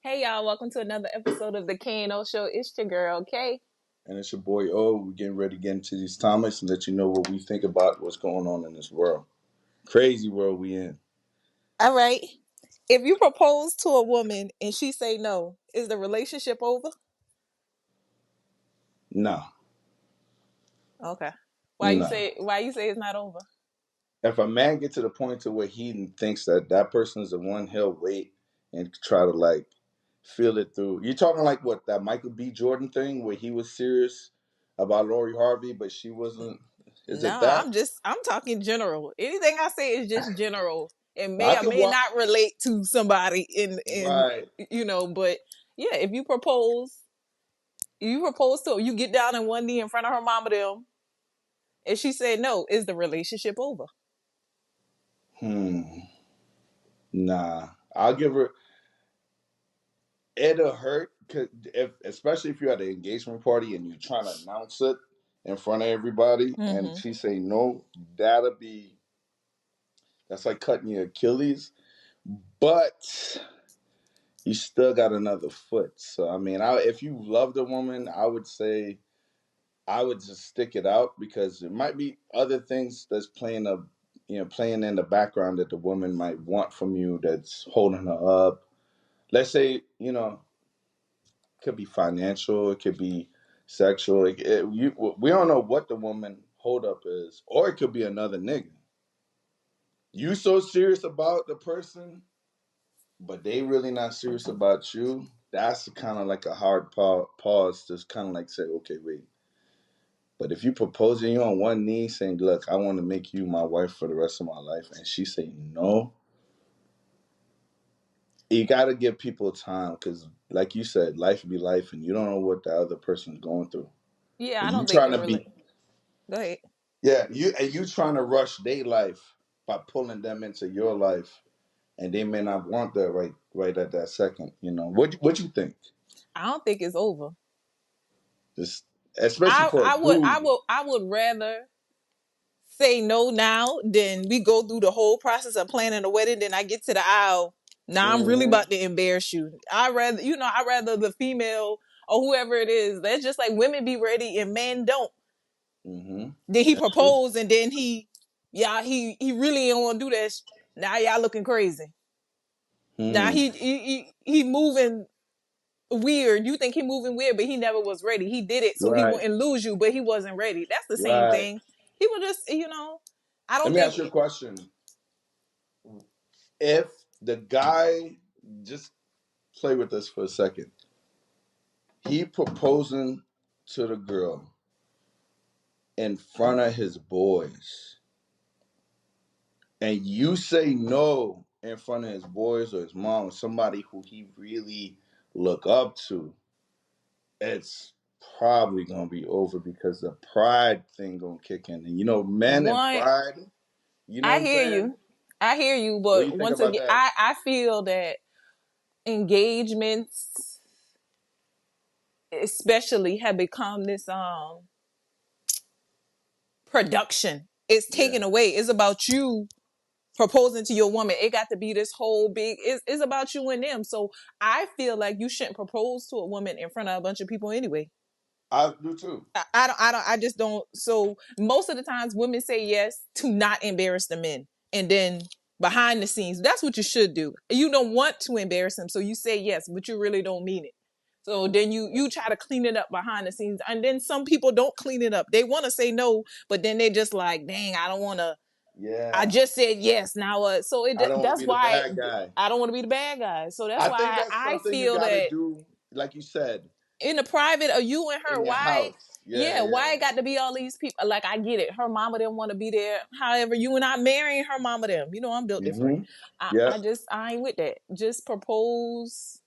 Hey y'all, welcome to another episode of the K&O Show. It's your girl, Kay. And it's your boy O. We're getting ready to get into these topics and let you know what we think about what's going on in this world. Crazy world we in. All right. If you propose to a woman and she say no, is the relationship over? No, Okay. no. Why you say it's not over? If a man get to the point to where he thinks that that person is the one, he'll wait and try to like feel it through. You're talking like what, that Michael B. Jordan thing where he was serious about Lori Harvey, but she wasn't. Is it Nah, that? I'm talking general. Anything I say is just general. It I may or could may walk. not relate to somebody in Right. but yeah, if you propose to her, you get down in one knee in front of her mama them, and she said no, is the relationship over? Hmm. Nah. I'll give her. It'll hurt, especially if you're at an engagement party and you're trying to announce it in front of everybody, and Mm-hmm. she say no. That'll be that's like cutting your Achilles, but you still got another foot. So I mean, if you love the woman, I would say I would just stick it out because there might be other things that's playing in the background that the woman might want from you that's holding her up. Let's say could be financial, it could be sexual. We don't know what the woman holdup is, or it could be another nigga. You so serious about the person, but they really not serious about you. That's kind of like a hard pause to kind of like say, okay, wait. But if you proposing you on one knee saying, look, I want to make you my wife for the rest of my life, and she say no, you got to give people time because, like you said, life be life, and you don't know what the other person's going through. Yeah, I And you don't think trying the to be. relate. Go ahead. Yeah, you trying to rush their life by pulling them into your life, and they may not want that right at that second. What you think? I don't think it's over. Just especially for a dude. I would rather say no now than we go through the whole process of planning a wedding. Then I get to the aisle. Now I'm really Hmm. about to embarrass you. I rather the female or whoever it is. That's just like women be ready and men don't. Hmm. Then he That's true. proposed and then he really don't want to do that. Now y'all looking crazy. Now Hmm. he moving weird. You think he moving weird, but he never was ready. He did it so he Right. wouldn't lose you, but he wasn't ready. That's the same Right. thing. He was just, I Let don't me think. ask you a question. If the guy just play with this for a second, he proposing to the girl in front of his boys, and you say no in front of his boys or his mom or somebody who he really look up to, it's probably gonna be over because the pride thing gonna kick in. And men and One, pride, you know what I I'm hear saying? you. I hear you, What do but you think once about again, that? I feel that engagements, especially, have become this production. It's Yeah. taken away. It's about you proposing to your woman. It got to be this whole big. It's about you and them. So I feel like you shouldn't propose to a woman in front of a bunch of people anyway. I do too. I just don't. So most of the times women say yes to not embarrass the men. And then behind the scenes, that's what you should do. You don't want to embarrass them. So you say yes, but you really don't mean it. So then you try to clean it up behind the scenes. And then some people don't clean it up. They want to say no, but then they just like, dang, I don't want to. I Yeah. just said yes. Now what? I don't want to That's be the why bad guy. I don't want to be the bad guy. So that's I think why that's I something you feel gotta that do, like you said, in the private of you and her, in your why? house. Yeah, Yeah, yeah. why it got to be all these people? Like I get it, her mama didn't want to be there. However, you and I marrying her mama them. I'm built different. Mm-hmm. Yep. I ain't with that. Just propose.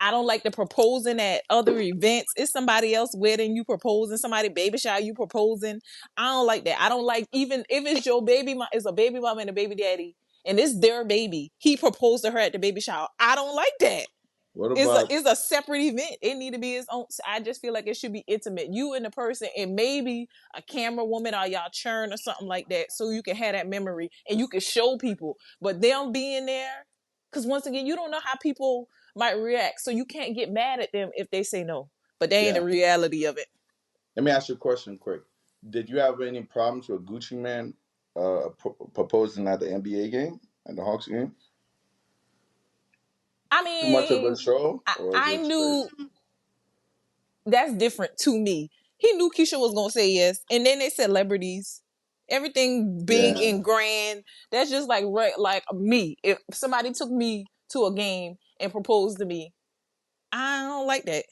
I don't like the proposing at other events. It's somebody else wedding you proposing, somebody baby shower you proposing. I don't like that. I don't like, even if it's your baby mom, it's a baby mama and a baby daddy, and it's their baby. He proposed to her at the baby shower. I don't like that. What It's a about it's a separate event. It need to be its own. I just feel like it should be intimate. You and the person, and maybe a camera woman or y'all churn or something like that, so you can have that memory and you can show people. But them being there, because once again, you don't know how people might react. So you can't get mad at them if they say no. But they ain't the Yeah. reality of it. Let me ask you a question quick. Did you have any problems with Gucci Man proposing at the NBA game, at the Hawks game? I Too much of a mean, show, I, or is I it straight? knew that's different to me. He knew Keisha was gonna say yes, and then they celebrities, everything big Yeah. and grand. That's just like me. If somebody took me to a game and proposed to me, I don't like that.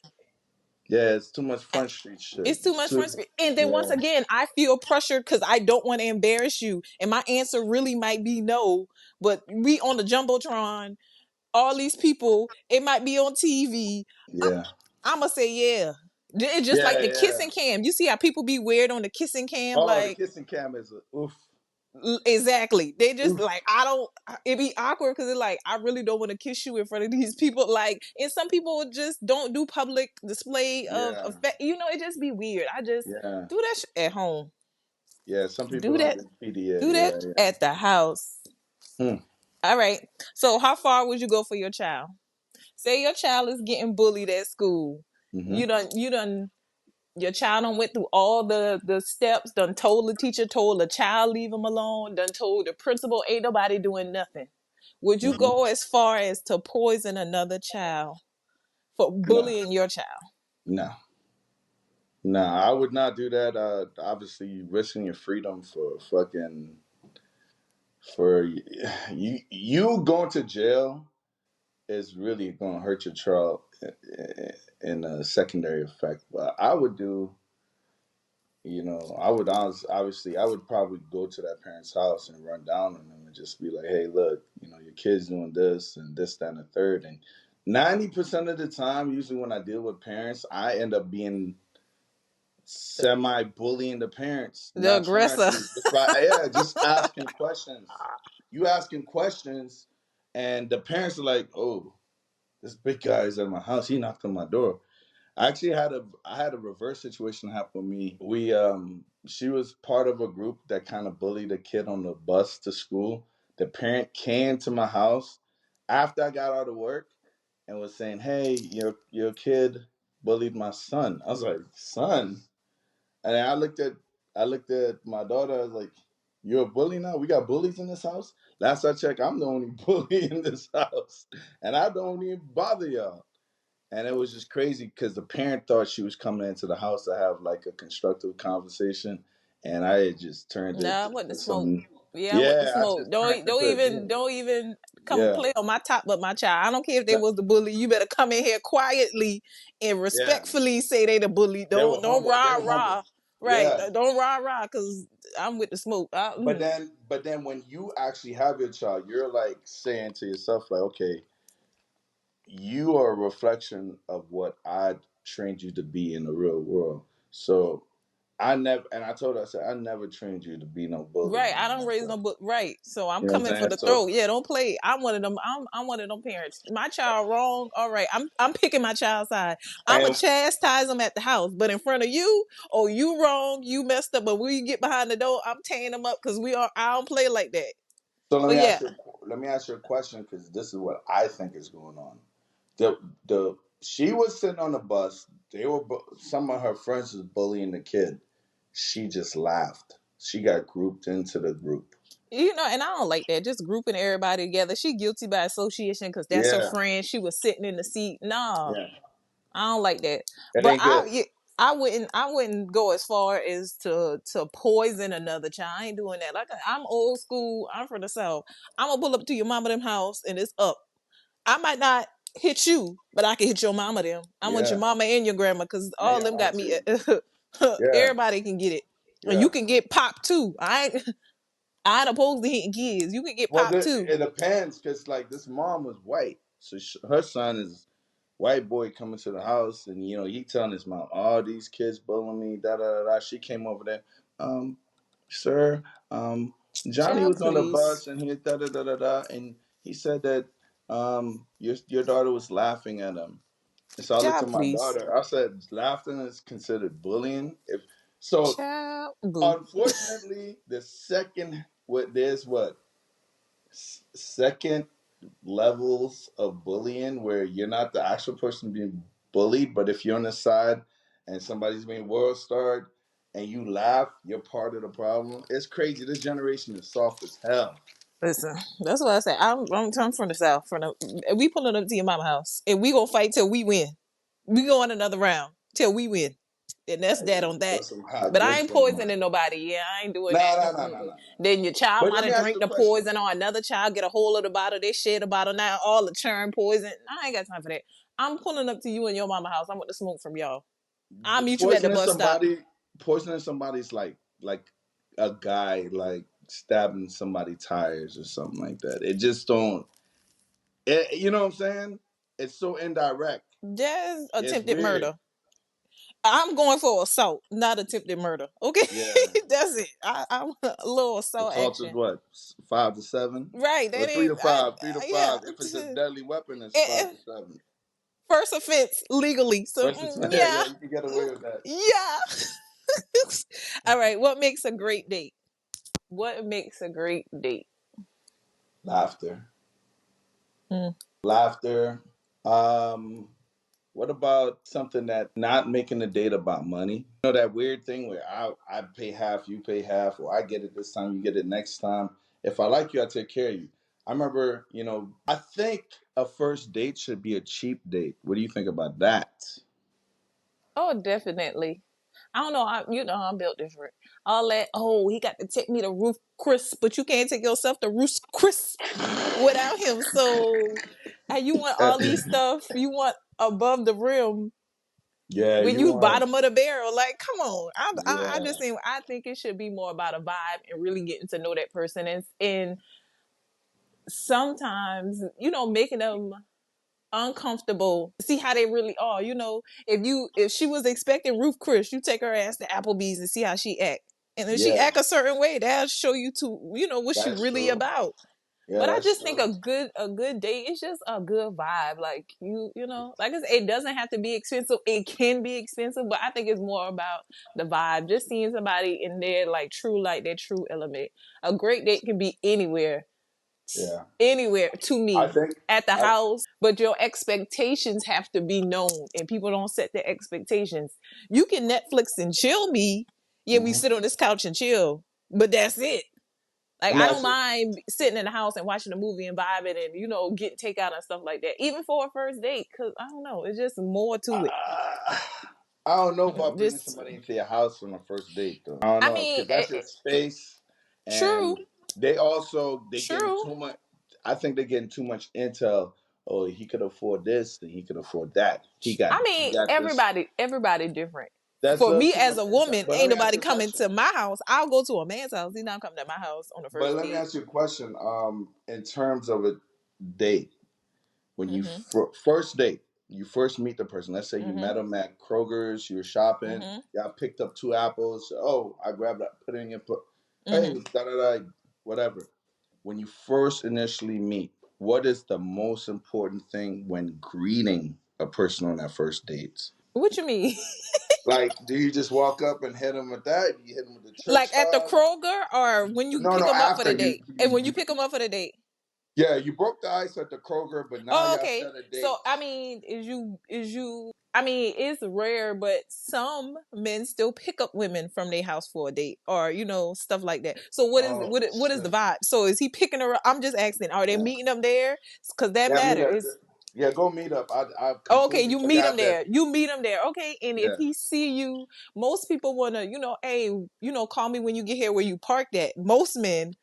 Yeah, it's too much Front Street shit. It's too It's much fun. too. And then once Yeah. again, I feel pressured because I don't want to embarrass you. And my answer really might be no. But we on the Jumbotron, all these people, it might be on TV. Yeah. I'm going to say yeah. It's just like Yeah. the Yeah. kissing cam. You see how people be weird on the kissing cam? Oh, the Like, kissing cam is a oof. exactly. They just Oof. like, I don't, it be awkward because it's like, I really don't want to kiss you in front of these people. Like, and some people just don't do public display of Yeah. affect. You know, it just be weird. I just Yeah. do that at home. Yeah. Some people Do don't that. get PDA. Do that Yeah. at the house. Yeah. Hmm. All right. So, how far would you go for your child? Say your child is getting bullied at school. Mm-hmm. You done. Your child done went through all the steps. Done told the teacher, told the child leave him alone. Done told the principal, ain't nobody doing nothing. Would you Mm-hmm. go as far as to poison another child for No. bullying your child? No. No. I would not do that. Obviously, risking your freedom for fucking for you going to jail is really going to hurt your child in a secondary effect. But I would do, I would obviously, I would probably go to that parent's house and run down on them and just be like, hey, look, your kid's doing this and this, that, and the third. And 90% of the time, usually when I deal with parents, I end up being semi bullying the parents, The not trying aggressor. to, just by, yeah, just asking questions. You asking questions, and the parents are like, oh, this big guy is at my house. He knocked on my door. I had a reverse situation happen with me. She was part of a group that kind of bullied a kid on the bus to school. The parent came to my house after I got out of work and was saying, "Hey, your kid bullied my son." I was like, "Son?" And then I looked at my daughter. I was like, "You're a bully now? We got bullies in this house?" Last I checked, I'm the only bully in this house, and I don't even bother y'all. And it was just crazy because the parent thought she was coming into the house to have like a constructive conversation, and I had just turned it Nah, I want the to smoke. some. Yeah, I want the Yeah, I smoke. just turned Don't into a even demon. don't even come Yeah, play on my top but my child. I don't care if they no, was the bully. You better come in here quietly and yeah, respectfully say they the bully. they were Don't humble. They rah were humble. rah. Right. Yeah, Don't rah rah because I'm with the smoke. but then when you actually have your child, you're like saying to yourself, like, okay, you are a reflection of what I trained you to be in the real world. So I told her, I said, I never trained you to be no bully Right. or I nothing don't like raise no that. book. Right. So I'm You know what I'm coming for saying? the So throat. Yeah, don't play. I'm one of them. I'm one of them parents. My child wrong. All right. I'm picking my child's side. I'ma and chastise them at the house, but in front of you, oh, you wrong. You messed up. But when you get behind the door, I'm tearing them up because we are. I don't play like that. so let But me yeah, ask you let me ask you a question because this is what I think is going on. The she was sitting on the bus. Some of her friends was bullying the kid. She just laughed. She got grouped into the group. and I don't like that. Just grouping everybody together. She guilty by association because that's her Yeah, friend. She was sitting in the seat. No, yeah, I don't like that. it But ain't good. I wouldn't go as far as to poison another child. I ain't doing that. Like I'm old school. I'm from the South. I'm gonna pull up to your mama them house and it's up. I might not hit you, but I can hit your mama them. I want your Yeah, mama and your grandma because and all your them got me. auntie. Yeah, Everybody can get it. And you yeah. can get popped too. I ain't opposed to hitting kids. You can get Well, popped too. it depends because like this mom was white, so her son is white boy coming to the house, and he telling his mom, "All these kids bullying me." Da da da da. She came over there, um, sir, Johnny Child, was on the please. bus, and he da da da da da, and he said that your daughter was laughing at him. And so I looked Child, at my please. daughter. I said, "Laughing is considered bullying." If so, Child, boo. unfortunately, the second what there's what second. levels of bullying where you're not the actual person being bullied, but if you're on the side and somebody's being world starred and you laugh, you're part of the problem. It's crazy. This generation is soft as hell. Listen, that's what I said. I'm from the South. We pulling up to your mama house, and we gonna fight till we win. We go on another round till we win, and that's that on that. That's some hot But I good ain't fun. poisoning nobody. Yeah, I ain't doing Nah, that. nah, nah, nah, Mm-mm. nah, nah. Then your child But might let me have ask drank you a the question. poison, or another child get a hold of the bottle. They share the bottle. Now all the churn poison. I ain't got time for that. I'm pulling up to you and your mama house. I want to smoke from y'all. I'll meet you at the Poisoning bus stop. somebody, poisoning somebody's like a guy like stabbing somebody tires or something like that. It just don't. You know what I'm saying? It's so indirect. Just It's attempted weird. murder. I'm going for assault, not attempted murder. Okay, Yeah. that's it. I'm a little assault Assault is action. what 5 to 7, Right? or That three ain't. to five. Three to Yeah. five. If it's a deadly weapon, it's Eh, five eh, to seven. First offense legally. So Versus, yeah, yeah, you can get away with that. yeah. All right. What makes a great date? What makes a great date? Laughter, Mm. laughter. Um, what about something that not making the date about money? You know that weird thing where I pay half, you pay half, or I get it this time, you get it next time. If I like you, I take care of you. I remember, I think a first date should be a cheap date. What do you think about that? Oh, definitely. I don't know. I'm built different. All that. Oh, he got to take me to Roof Chris, but you can't take yourself to Roof Chris without him. So, and you want all these stuff. You want above the rim Yeah, when you you want, bottom of the barrel. Like, come on. I yeah, just think I think it should be more about a vibe and really getting to know that person and sometimes making them uncomfortable, see how they really are. If she was expecting Ruth Chris, you take her ass to Applebee's and see how she act, and if she yeah, act a certain way, that'll show you to what she that's really true. about. Yeah, But I that's just think true. a good date is just a good vibe. Like like I said, it doesn't have to be expensive. It can be expensive, but I think it's more about the vibe. Just seeing somebody in their their true element. A great date can be Yeah, anywhere to I me, think, at the I, house, but your expectations have to be known, and people don't set their expectations. You can Netflix and chill me. Yeah, we mhm. sit on this couch and chill, but that's it. Like, Let me I ask don't you. mind sitting in the house and watching a movie and vibing and get takeout and stuff like that, even for a first date. Cause I don't know, it's just more to it. Uh, I don't know about bringing Just, somebody into your house on a first date, though. I don't I know mean, because that's your space, true, and they getting true. too much. I think they're getting too much intel. Oh, he could afford this, then he could afford that. I He mean, got this. everybody different. That's For me too as much a intel. woman, But let ain't me ask nobody you a coming question. to my house. I'll go to a man's house. He's not coming to my house on the But first let me date. ask you a question. In terms of a date, when you Mhm. first date, you first meet the person. Let's say you met Mhm. them at Kroger's, you're shopping, Mhm. y'all picked up 2 apples. Oh, I grabbed that, put it in your hey, Mhm. da da da, whatever. When you first initially meet, what is the most important thing when greeting a person on that first date? What you mean? Like, do you just walk up and hit them with that? Do you hit them with the church Like at the hug? Kroger, or when you No, pick no. them up for After the date? And when you pick them up for the date? yeah, you broke the ice at the Kroger, but now Oh, y'all okay. set a So date. I mean, I mean, it's rare, but some men still pick up women from their house for a date, or stuff like that. So Oh what is the shit. vibe? So is he picking her up? I'm just asking. Are they Yeah. meeting them there? Because that Yeah, I mean, matters. yeah, go meet up. I Okay, completely you meet him forgot that. there. You meet him there. Okay, and if Yeah. he see you, most people wanna, hey, call me when you get here where you parked at. Most men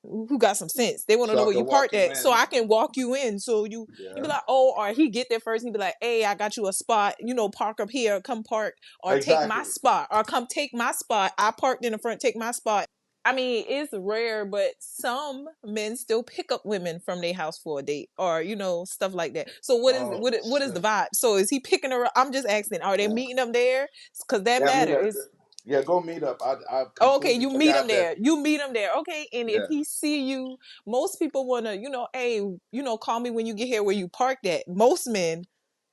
who got some sense, they want to So know I where you could walk parked you at, so in. I can walk you in. So you be Yeah. like, oh, or he get there first and he be like, hey, I got you a spot. Park up here, come park, or take my Exactly. spot, or come take my spot. I parked in the front, take my spot. I mean, it's rare, but some men still pick up women from their house for a date, or stuff like that. So Oh what is the shit. vibe? So is he picking her up? I'm just asking. Are they Yeah. meeting them there? Because that Yeah, I mean, matters. yeah, go meet up. I Okay, completely you meet him forgot that. there. You meet him there. Okay, and if Yeah. he see you, most people wanna, hey, call me when you get here where you parked at. Most men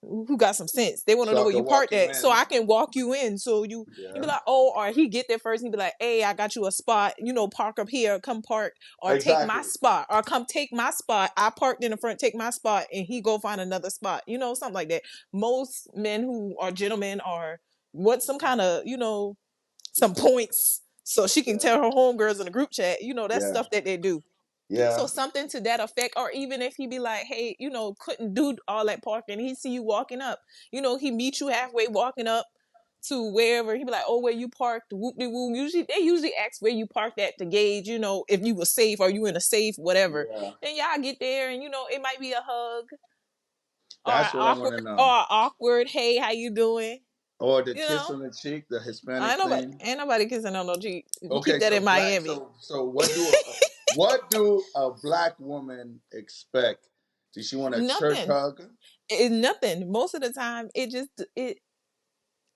who got some sense. They want to So know I where can you walk parked you at, so in. I can walk you in. So you be Yeah. like, oh, or he get there first, and he be like, hey, I got you a spot. Park up here, come park, or take my Exactly. spot, or come take my spot. I parked in the front, take my spot, and he go find another spot. Something like that. Most men who are gentlemen are what some kind of some points, so she can Yeah. tell her homegirls in the group chat. That's Yeah. stuff that they do. So Yeah. something to that effect, or even if he be like, hey, couldn't do all that parking, he see you walking up, he meet you halfway walking up to wherever, he be like, oh, where you parked, whoop de whoop. They usually ask where you parked at to gauge, if you were safe, or you in a safe, whatever. Yeah. Then y'all get there, and it might be a hug, or That's what I want awkward, to know. or awkward, hey, how you doing? Or the You kiss know, on the cheek, the I Hispanic ain't nobody, thing. ain't nobody kissing on no cheek. Keep Okay, that so in black. Miami. So what do a black woman expect? Does she want a church Nothing. hug? It's nothing. Most of the time, it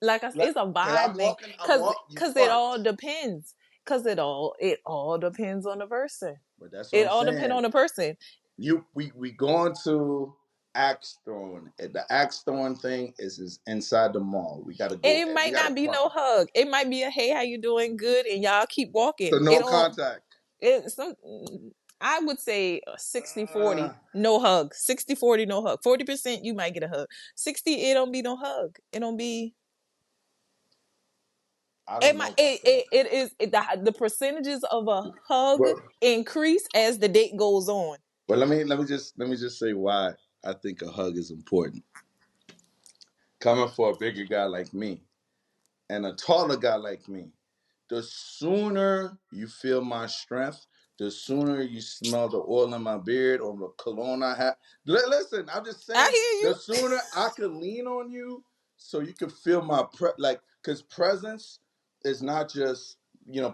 like I said, Like, it's a cause vibe I'm thing. walking. I'm Cause walk. You cause it all parked, depends. Cause it all depends on the person. but that's what It I'm all depends saying. on the person. We going to axe throwing. The axe throwing thing is inside the mall. We gotta And go. it We might gotta not be park. no hug. It might be a hey, how you doing? Good, and y'all keep So walking. It no don't. contact. It some. I would say 60-40, Uh, no hug. 60-40, no hug. 40% you might get a hug. 60, it don't be no hug. It don't be. I It don't know might. about It that. it, it is it, the percentages of a hug But increase as the date goes on. but let me just say why I think a hug is important. Coming for a bigger guy like me and a taller guy like me, the sooner you feel my strength, the sooner you smell the oil in my beard or the cologne I have. Listen, I'm just I saying, hear the you. sooner I can lean on you so you can feel my because presence is not just,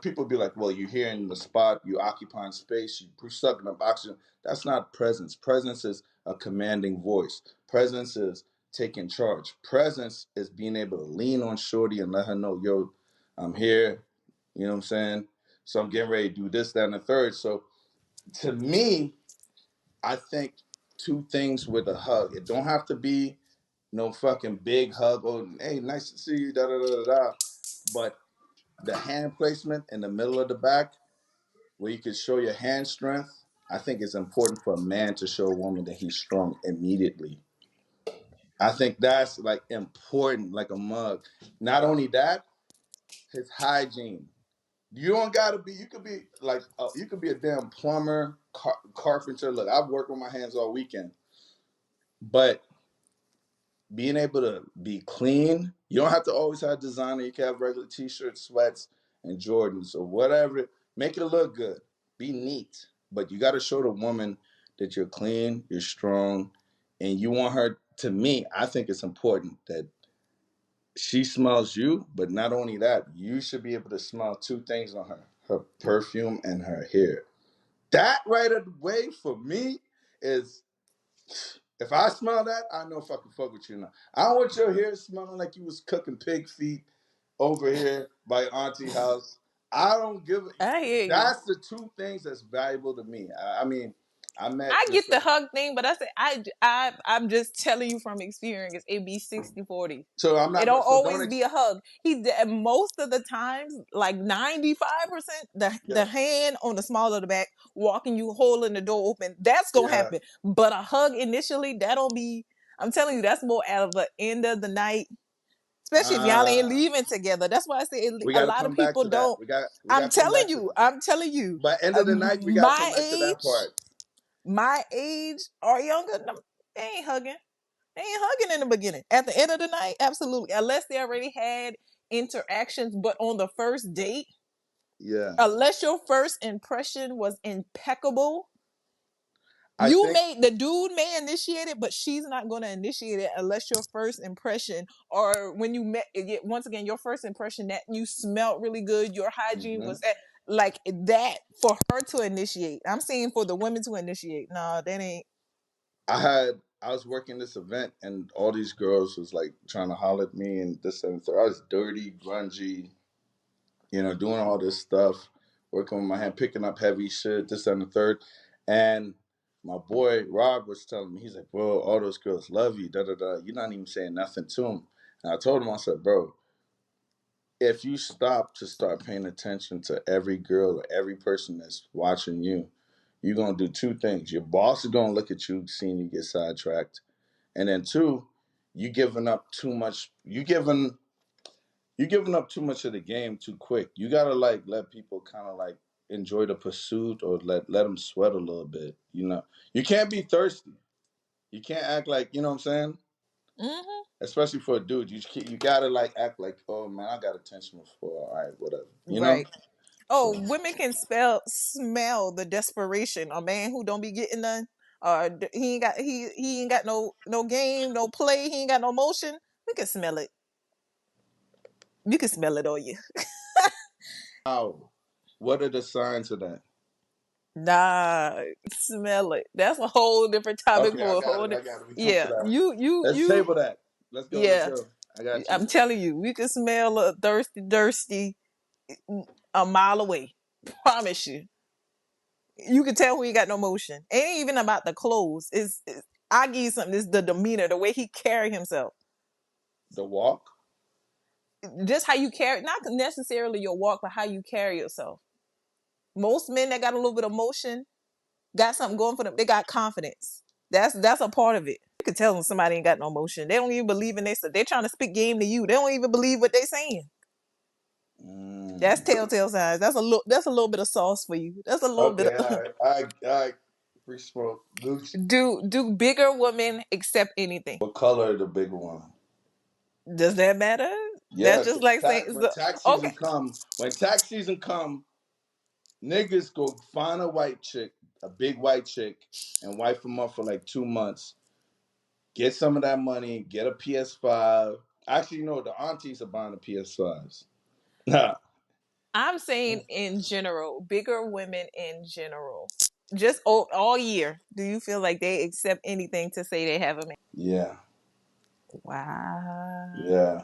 people be like, well, you're here in the spot, you occupying space, you sucking up oxygen. That's not presence. Presence is a commanding voice. Presence is taking charge. Presence is being able to lean on Shorty and let her know, yo, I'm here. You know what I'm saying? So I'm getting ready to do this, that, and the third. So to me, I think two things with a hug. It don't have to be no fucking big hug. Oh, hey, nice to see you. Da da da da da. But the hand placement in the middle of the back, where you can show your hand strength, I think it's important for a man to show a woman that he's strong immediately. I think that's like important, like a mug. Not only that, his hygiene. You don't gotta be. You could be like you could be a damn plumber, carpenter. Look, I've worked with my hands all weekend, but being able to be clean, you don't have to always have designer. You can have regular t-shirts, sweats, and Jordans or whatever. Make it look good. Be neat, but you got to show the woman that you're clean, you're strong, and you want her. To me, I think it's important that she smells you, but not only that, you should be able to smell two things on her: her perfume and her hair. That right away for me is, if I smell that, I know if I can fuck with you now. I don't want your hair smelling like you was cooking pig feet over here by auntie house. I don't give a, I hear you. that's the two things that's valuable to me. I mean, I met I get this. the hug thing, but I'm just telling you from experience. It be 60-40. So I'm It not. don't So don't. always be a hug. Most of the times, like 95%, the Yeah, hand on the small of the back, walking you, holding the door open. That's gonna yeah. happen. But a hug initially, that don't be. I'm telling you, that's more out of the end of the night. Especially if y'all ain't Ah, leaving together. That's why I say we a got to lot of come back people to that. don't. We got to come back to that. I'm telling you. By end of the night, we got to come My back to that age, part. my age or younger, they ain't hugging. They ain't hugging in the beginning. At the end of the night, absolutely. Unless they already had interactions, but on the first date, Yeah, unless your first impression was impeccable, I think the dude may initiate it, but she's not going to initiate it unless your first impression, or when you met, once again, your first impression that you smelled really good, your hygiene mhm. was like that for her to initiate. I'm saying for the women to initiate. No, that ain't. I was working this event and all these girls was like trying to holler at me and this and the third. I was dirty, grungy, doing all this stuff, working with my hand, picking up heavy shit, this and the third. And my boy Rob was telling me, he's like, bro, all those girls love you, da da da. You're not even saying nothing to them. And I told him, I said, bro, if you stop to start paying attention to every girl or every person that's watching you, you're gonna do two things. Your boss is gonna look at you, seeing you get sidetracked, and then two, you giving up too much. You giving up too much of the game too quick. You gotta like let people kind of like enjoy the pursuit or let them sweat a little bit. You can't be thirsty. You can't act like you know what I'm saying. Mm-hmm. Especially for a dude, you gotta like act like, oh man, I got attention before. All right, whatever. Right. Oh, So women can smell the desperation. A man who don't be getting none, he ain't got no game, no play. He ain't got no motion. We can smell it. You can smell it on you. how? What are the signs of that? Nah, smell it. That's a whole different topic Okay, I for a got whole. it. I got it. We come to Yeah, that. you Let's table that. Let's go. Let's yeah. go. I got you. I'm telling you, we can smell a thirsty a mile away. Promise you. You can tell who he got no motion. It ain't even about the clothes. I give you something. It's the demeanor, the way he carry himself. The walk. Just how you carry, not necessarily your walk, but how you carry yourself. Most men that got a little bit of motion got something going for them. They got confidence. That's a part of it. You can tell when somebody ain't got no motion. They don't even believe in themselves. They're trying to spit game to you. They don't even believe what they saying. That's Mm. telltale signs. That's a little bit of sauce for you. That's a little bit Okay. of All right. Free smoke. Gooch. do bigger women accept anything? What color are the big one? Does that matter? That's Yeah, just because like saying when tax okay. season come, niggas go find a white chick, a big white chick, and wife them up for like 2 months. Get some of that money, get a PS5. Actually, the aunties are buying the PS5s. Nah. I'm saying in general, bigger women in general, just all year. Do you feel like they accept anything to say they have a man? Yeah, Wow. yeah.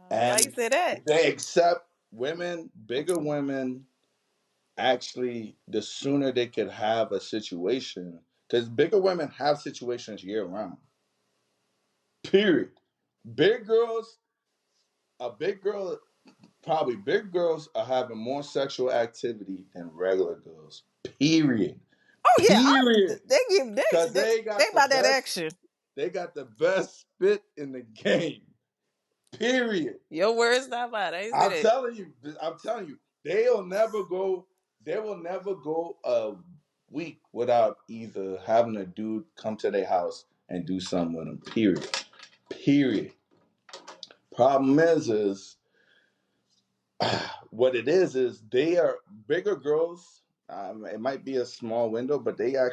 Why you And say that? they accept women, bigger women, actually, the sooner they could have a situation, because bigger women have situations year round. Period. Big girls, a big girl, probably big girls are having more sexual activity than regular girls. Period. Oh yeah, Period. they give Because they they got the about that best, action. they got the best spit in the game. Period. Your words not mine. I ain't say I'm that. telling you, I'm telling you, they will never go a week without either having a dude come to their house and do something with them. Period. Period. Problem is what it is they are bigger girls. It might be a small window, but they're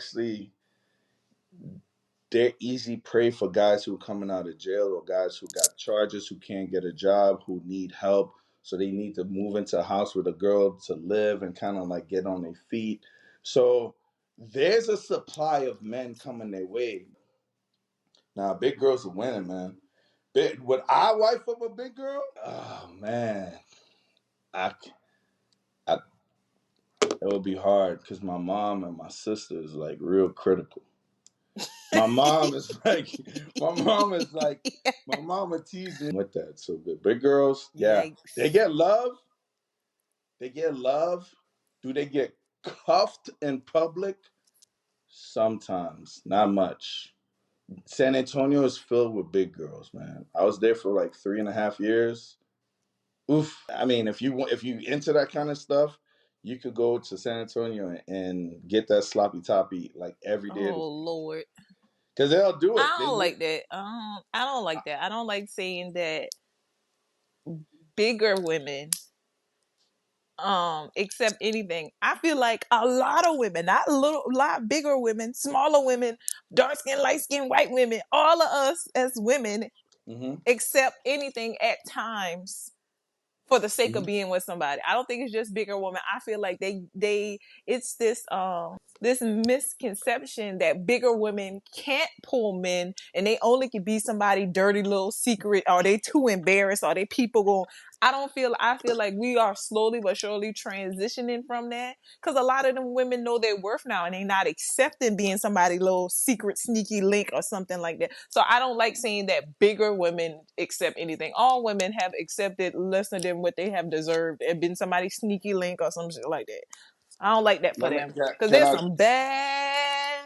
easy prey for guys who are coming out of jail or guys who got charges, who can't get a job, who need help. So they need to move into a house with a girl to live and kind of like get on their feet. So there's a supply of men coming their way. Now, big girls are winning, man. Would I wife up a big girl? Oh, man. I, I, it would be hard because my mom and my sister is like real critical. My mom is like, my mom is like, my mama teased me with that. So the big girls, yeah, they Yikes. get love. They get love. Do they get cuffed in public? Sometimes, not much. San Antonio is filled with big girls, man. I was there for like 3.5 years. Oof. I mean, if you into that kind of stuff, you could go to San Antonio and get that sloppy toppy like every day of the Oh week. Lord. Because they'll do I it. They don't move. like that. I don't like that. I don't like saying that bigger women accept anything. I feel like a lot of women, not a little lot bigger women, smaller women, dark skin, light skin, white women, all of us as women Mm-hmm. accept anything at times for the sake of Mm-hmm. being with somebody. I don't think it's just bigger women. I feel like they it's this this misconception that bigger women can't pull men and they only can be somebody dirty little secret. Are they too embarrassed? Are they people going? I feel like we are slowly but surely transitioning from that because a lot of them women know their worth now and they not accepting being somebody little secret sneaky link or something like that. So I don't like saying that bigger women accept anything. All women have accepted less than what they have deserved and been somebody sneaky link or some shit like that. I don't like that for Let me, them can, because can there's I some bad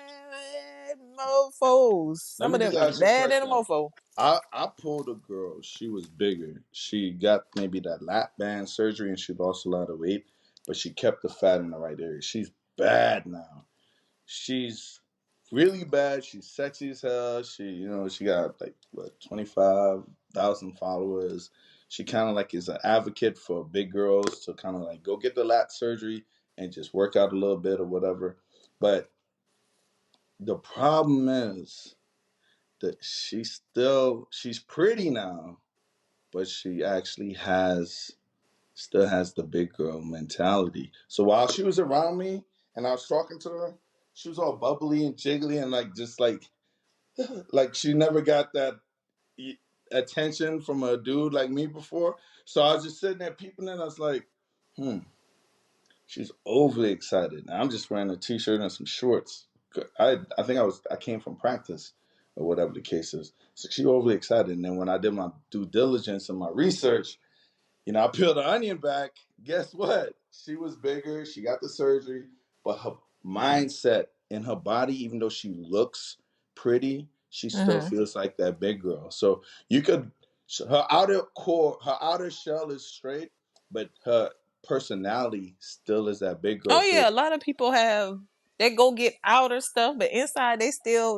mofos. let Some me of them just is ask you a bad in a question? mofo. I pulled a girl. She was bigger. She got maybe that lap band surgery and she lost a lot of weight, but she kept the fat in the right area. She's bad now. She's really bad. She's sexy as hell. She got like what 25,000 followers. She kind of like is an advocate for big girls to kind of like go get the lat surgery and just work out a little bit or whatever. But the problem is that she's pretty now, but she actually has still has the big girl mentality. So while she was around me and I was talking to her, she was all bubbly and jiggly and like just like she never got that attention from a dude like me before. So I was just sitting there peeping and I was like, hmm, she's overly excited. And I'm just wearing a t-shirt and some shorts. I think I came from practice or whatever the case is. So she overly excited. And then when I did my due diligence and my research, I peeled the onion back. Guess what? She was bigger. She got the surgery, but her mindset and her body, even though she looks pretty, she still Mm-hmm. feels like that big girl. So you could, her outer core, her outer shell is straight, but her personality still is that big girl. Oh So yeah, a lot of people have they go get outer stuff, but inside they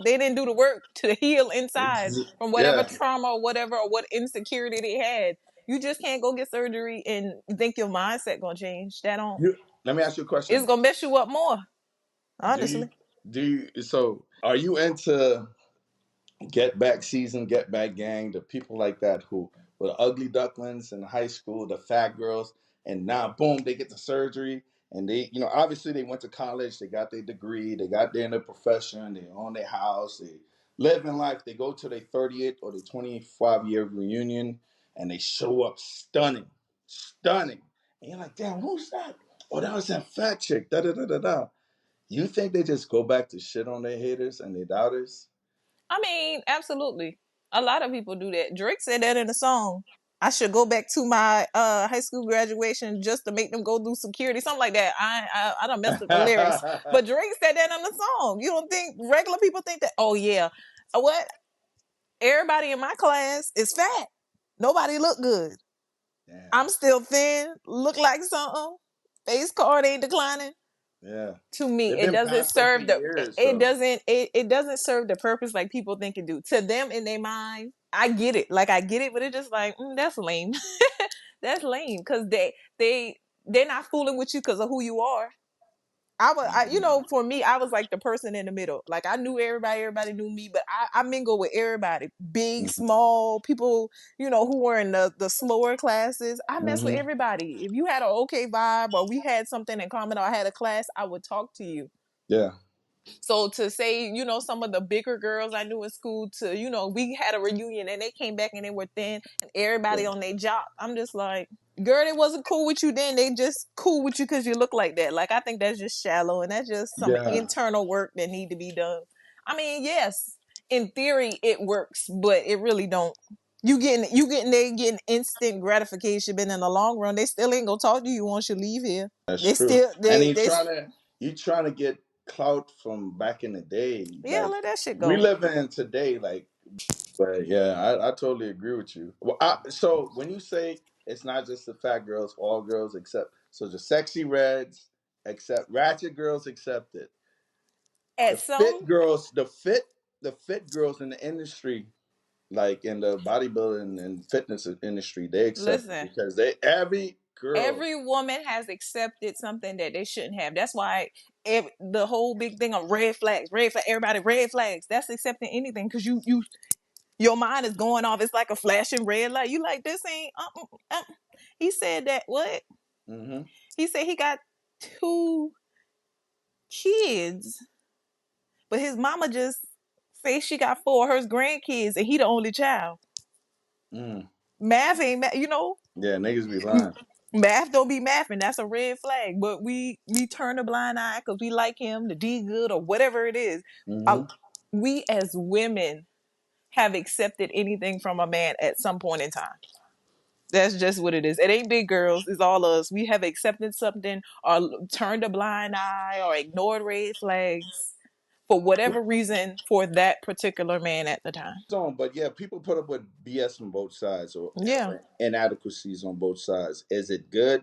didn't do the work to heal inside from whatever yeah, trauma or whatever or what insecurity they had. You just can't go get surgery and think your mindset gonna change. That don't let me ask you a It's question. gonna mess you up more. Do you Honestly. so are you into Get Back season, Get Back gang, the people like that who were the ugly ducklings in high school, the fat girls, and now boom, they get the surgery and obviously they went to college, they got their degree, they got their in their profession, they own their house, they live in life, they go to their 30th or their 25-year reunion and they show up stunning, stunning. And you're like, damn, who's that? Oh, that was that fat chick, da da da da da. You think they just go back to shit on their haters and their doubters? I mean, absolutely. A lot of people do that. Drake said that in a song. I should go back to my high school graduation just to make them go through security, something like that. I don't mess with the lyrics, but Drake said that in the song. You don't think regular people think that? Oh yeah, what? Everybody in my class is fat. Nobody look good. Damn. I'm still thin. Look like something. Face card ain't declining. Yeah. To me, They've it been doesn't past that for serve the years, it though. doesn't it doesn't serve the purpose like people think it do. To them in their mind, I get it. Like I get it, but it's just like that's lame. That's lame because they're not fooling with you because of who you are. Mhm. For me, I was like the person in the middle. Like I knew everybody knew me, but I mingle with everybody, big, Mhm. small, people, who were in the slower classes. I mess with Mhm. everybody. If you had an okay vibe or we had something in common or I had a class, I would talk to you. Yeah. So to say, some of the bigger girls I knew in school we had a reunion and they came back and they were thin and everybody Yeah. on their job. I'm just like, girl, they wasn't cool with you then. They just cool with you because you look like that. Like I think that's just shallow and that's just some Yeah. internal work that need to be done. I mean, yes, in theory it works, but it really don't. They getting instant gratification, but in the long run, they still ain't gonna talk to you once you leave here. That's They true. still And they you trying to get clout from back in the day. yeah, Like let that shit we go. live in today, like but yeah, I totally agree with you. Well, so when you say it's not just the fat girls, all girls except so the sexy reds, except ratchet girls accepted. The At fit some girls, the fit girls in the industry, like in the bodybuilding and fitness industry, they accept it Listen, because they every girl. every woman has accepted something that they shouldn't have. That's why the whole big thing of red flag, everybody red flags. That's accepting anything because your mind is going off. It's like a flashing red light. You like this ain't. He said that what? Hmm. He said he got two. kids, but his mama just say she got 4 of her grandkids and he the only child. Mm. Math ain't math, you know. Yeah, niggas be lying. Math don't be mathing. That's a red flag. But we turn a blind eye because we like him to do good or whatever it is. Mm-hmm. We as women have accepted anything from a man at some point in time. That's just what it is. It ain't big girls. It's all us. We have accepted something or turned a blind eye or ignored red flags for whatever reason for that particular man at the time. But yeah, people put up with BS on both sides Yeah. or inadequacies on both sides. Is it good?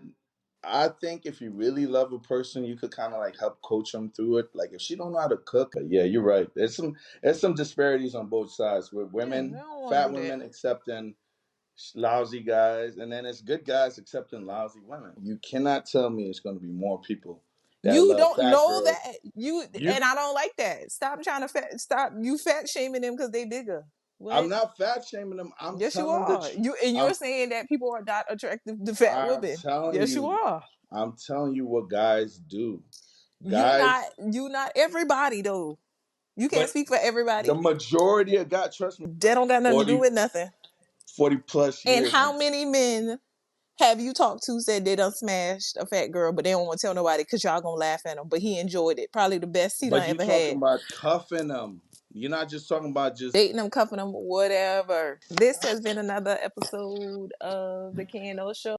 I think if you really love a person, you could kind of like help coach them through it. Like if she don't know how to cook, yeah, you're right. There's some disparities on both sides with Yeah, they women, don't want to fat do that. women accepting lousy guys, and then it's good guys accepting lousy women. You cannot tell me it's going to be more people that You love don't fat know girls. that. You You, and I don't like that. Stop trying to stop you fat shaming them because they bigger. I'm What? not fat shaming them. I'm Yes, you telling the are. truth. You're I'm saying that people are not attractive to fat I'm women. telling Yes, you you, are. I'm telling you what guys do. You not Guys, you not everybody though. You can't but speak for the everybody. majority of guys, trust me, That don't got nothing to do 40, with nothing. 40 plus And years. how many men have you talked to said they done smashed a fat girl, but they don't want to tell nobody because y'all gonna laugh at him. But he enjoyed it. Probably the best he done But you're ever talking had. about cuffing them. You're not just talking about just. Dating them, cuffing them, whatever. This has been another episode of the Kano Show.